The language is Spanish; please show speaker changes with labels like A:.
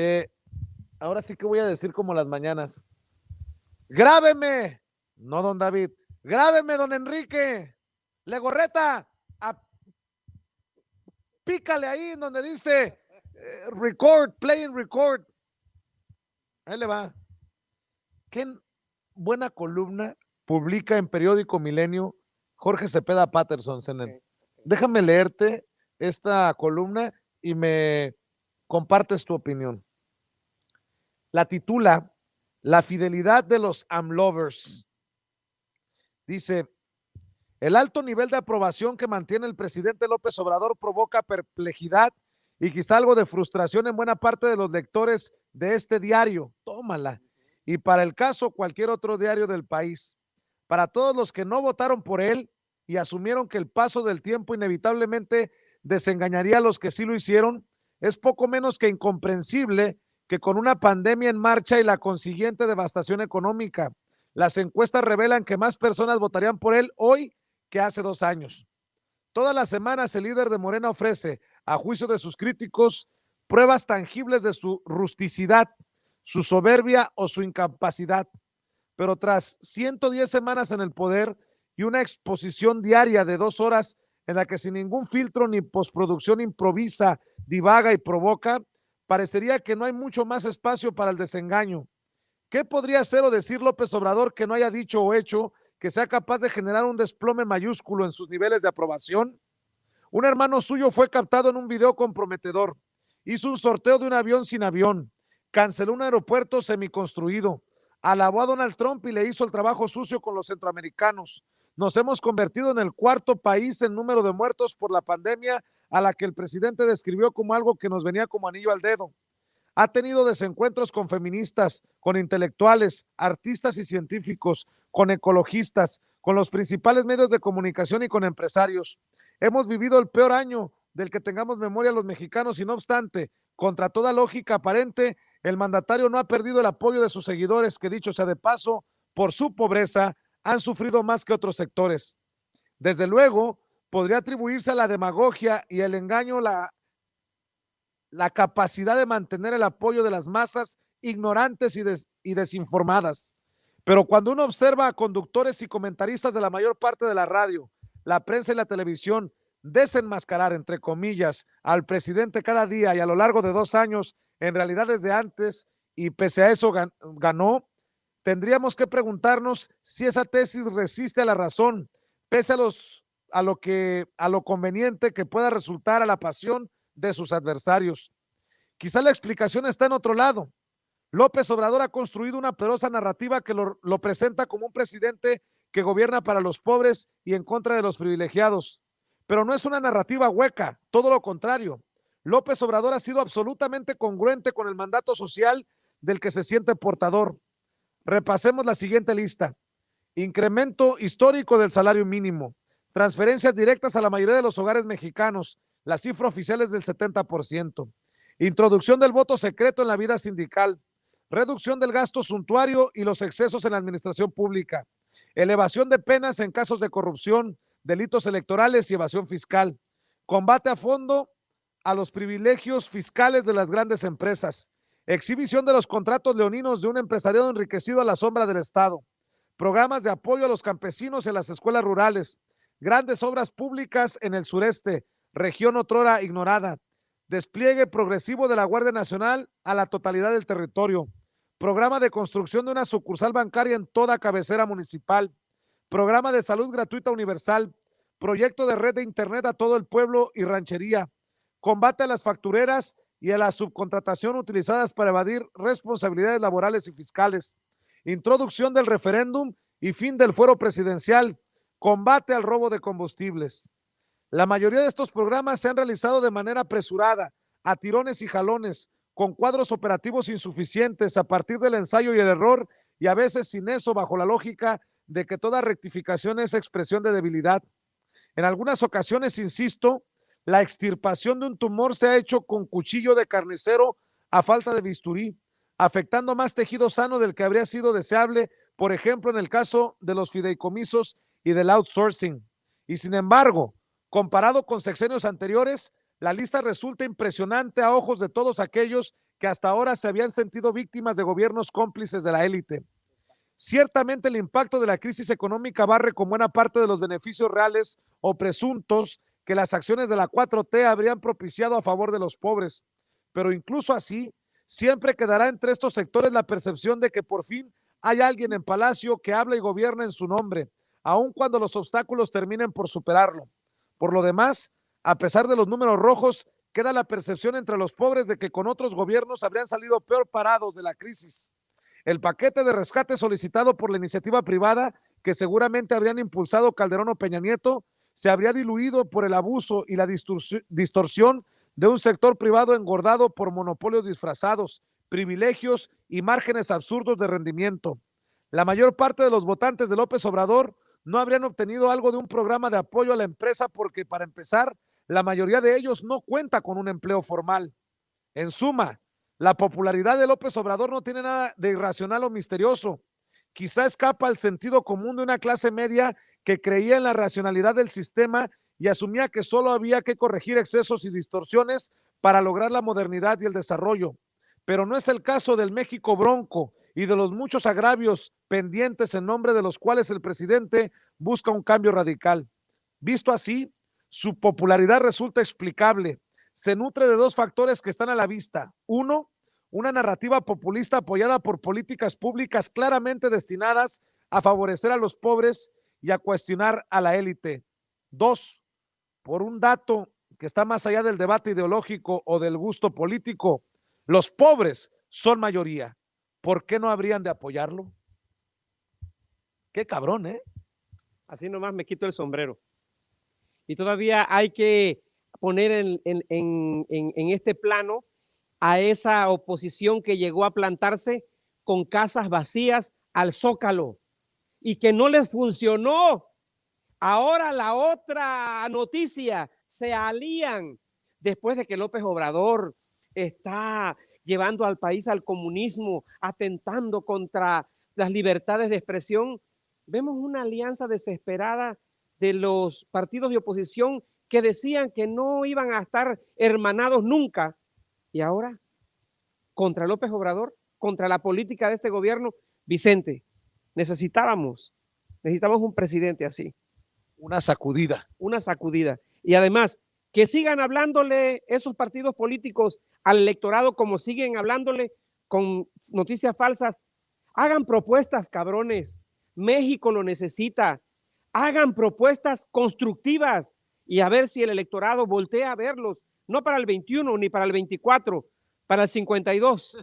A: Eh, Ahora sí que voy a decir como las mañanas. Grábeme, no don David, grábeme don Enrique, Legorreta, a, pícale ahí donde dice record, play and record. Ahí le va. Qué buena columna publica en Periódico Milenio Jorge Cepeda Patterson.
B: Okay.
A: Déjame leerte esta columna y me compartes tu opinión. La titula La fidelidad de los AMLovers. Dice, el alto nivel de aprobación que mantiene el presidente López Obrador provoca perplejidad y quizá algo de frustración en buena parte de los lectores de este diario. Tómala. Y para el caso, cualquier otro diario del país. Para todos los que no votaron por él y asumieron que el paso del tiempo inevitablemente desengañaría a los que sí lo hicieron, es poco menos que incomprensible que con una pandemia en marcha y la consiguiente devastación económica, las encuestas revelan que más personas votarían por él hoy que hace 2 años. Todas las semanas el líder de Morena ofrece, a juicio de sus críticos, pruebas tangibles de su rusticidad, su soberbia o su incapacidad. Pero tras 110 semanas en el poder y una exposición diaria de 2 horas en la que sin ningún filtro ni postproducción improvisa, divaga y provoca, parecería que no hay mucho más espacio para el desengaño. ¿Qué podría hacer o decir López Obrador que no haya dicho o hecho que sea capaz de generar un desplome mayúsculo en sus niveles de aprobación? Un hermano suyo fue captado en un video comprometedor. Hizo un sorteo de un avión sin avión. Canceló un aeropuerto semiconstruido. Alabó a Donald Trump y le hizo el trabajo sucio con los centroamericanos. Nos hemos convertido en el cuarto país en número de muertos por la pandemia, a la que el presidente describió como algo que nos venía como anillo al dedo. Ha tenido desencuentros con feministas, con intelectuales, artistas y científicos, con ecologistas, con los principales medios de comunicación y con empresarios. Hemos vivido el peor año del que tengamos memoria los mexicanos y no obstante, contra toda lógica aparente, el mandatario no ha perdido el apoyo de sus seguidores que, dicho sea de paso, por su pobreza han sufrido más que otros sectores. Desde luego, podría atribuirse a la demagogia y el engaño la capacidad de mantener el apoyo de las masas ignorantes y desinformadas. Pero cuando uno observa a conductores y comentaristas de la mayor parte de la radio, la prensa y la televisión desenmascarar, entre comillas, al presidente cada día y a lo largo de 2 años, en realidad desde antes, y pese a eso ganó, tendríamos que preguntarnos si esa tesis resiste a la razón, pese a lo conveniente que pueda resultar a la pasión de sus adversarios. Quizá la explicación está en otro lado. López Obrador ha construido una poderosa narrativa que lo presenta como un presidente que gobierna para los pobres y en contra de los privilegiados. Pero no es una narrativa hueca, todo lo contrario. López Obrador ha sido absolutamente congruente con el mandato social del que se siente portador. Repasemos la siguiente lista. Incremento histórico del salario mínimo, transferencias directas a la mayoría de los hogares mexicanos, la cifra oficial es del 70%. Introducción del voto secreto en la vida sindical, reducción del gasto suntuario y los excesos en la administración pública, elevación de penas en casos de corrupción, delitos electorales y evasión fiscal, combate a fondo a los privilegios fiscales de las grandes empresas, exhibición de los contratos leoninos de un empresariado enriquecido a la sombra del Estado, programas de apoyo a los campesinos en las escuelas rurales, grandes obras públicas en el sureste, región otrora ignorada, despliegue progresivo de la Guardia Nacional a la totalidad del territorio, programa de construcción de una sucursal bancaria en toda cabecera municipal, programa de salud gratuita universal, proyecto de red de internet a todo el pueblo y ranchería, combate a las factureras y a la subcontratación utilizadas para evadir responsabilidades laborales y fiscales, introducción del referéndum y fin del fuero presidencial, combate al robo de combustibles. La mayoría de estos programas se han realizado de manera apresurada, a tirones y jalones, con cuadros operativos insuficientes a partir del ensayo y el error, y a veces sin eso, bajo la lógica de que toda rectificación es expresión de debilidad. En algunas ocasiones, insisto, la extirpación de un tumor se ha hecho con cuchillo de carnicero a falta de bisturí, afectando más tejido sano del que habría sido deseable, por ejemplo, en el caso de los fideicomisos y del outsourcing. Y sin embargo, comparado con sexenios anteriores, la lista resulta impresionante a ojos de todos aquellos que hasta ahora se habían sentido víctimas de gobiernos cómplices de la élite. Ciertamente el impacto de la crisis económica barre con buena parte de los beneficios reales o presuntos que las acciones de la 4T habrían propiciado a favor de los pobres. Pero incluso así, siempre quedará entre estos sectores la percepción de que por fin hay alguien en Palacio que habla y gobierna en su nombre, aun cuando los obstáculos terminen por superarlo. Por lo demás, a pesar de los números rojos, queda la percepción entre los pobres de que con otros gobiernos habrían salido peor parados de la crisis. El paquete de rescate solicitado por la iniciativa privada, que seguramente habrían impulsado Calderón o Peña Nieto, se habría diluido por el abuso y la distorsión de un sector privado engordado por monopolios disfrazados, privilegios y márgenes absurdos de rendimiento. La mayor parte de los votantes de López Obrador no habrían obtenido algo de un programa de apoyo a la empresa porque, para empezar, la mayoría de ellos no cuenta con un empleo formal. En suma, la popularidad de López Obrador no tiene nada de irracional o misterioso. Quizá escapa al sentido común de una clase media que creía en la racionalidad del sistema y asumía que solo había que corregir excesos y distorsiones para lograr la modernidad y el desarrollo. Pero no es el caso del México bronco y de los muchos agravios pendientes en nombre de los cuales el presidente busca un cambio radical. Visto así, su popularidad resulta explicable. Se nutre de dos factores que están a la vista. Uno, una narrativa populista apoyada por políticas públicas claramente destinadas a favorecer a los pobres y a cuestionar a la élite. Dos, por un dato que está más allá del debate ideológico o del gusto político, los pobres son mayoría. ¿Por qué no habrían de apoyarlo? Qué cabrón, ¿eh?
B: Así nomás me quito el sombrero. Y todavía hay que poner en este plano a esa oposición que llegó a plantarse con casas vacías al Zócalo y que no les funcionó. Ahora la otra noticia, se alían después de que López Obrador está llevando al país al comunismo, atentando contra las libertades de expresión. Vemos una alianza desesperada de los partidos de oposición que decían que no iban a estar hermanados nunca. Y ahora, contra López Obrador, contra la política de este gobierno, Vicente, necesitamos un presidente así.
A: Una sacudida.
B: Una sacudida. Y además, que sigan hablándole esos partidos políticos al electorado como siguen hablándole con noticias falsas. Hagan propuestas, cabrones. México lo necesita. Hagan propuestas constructivas y a ver si el electorado voltea a verlos. No para el 21 ni para el 24, para el 52.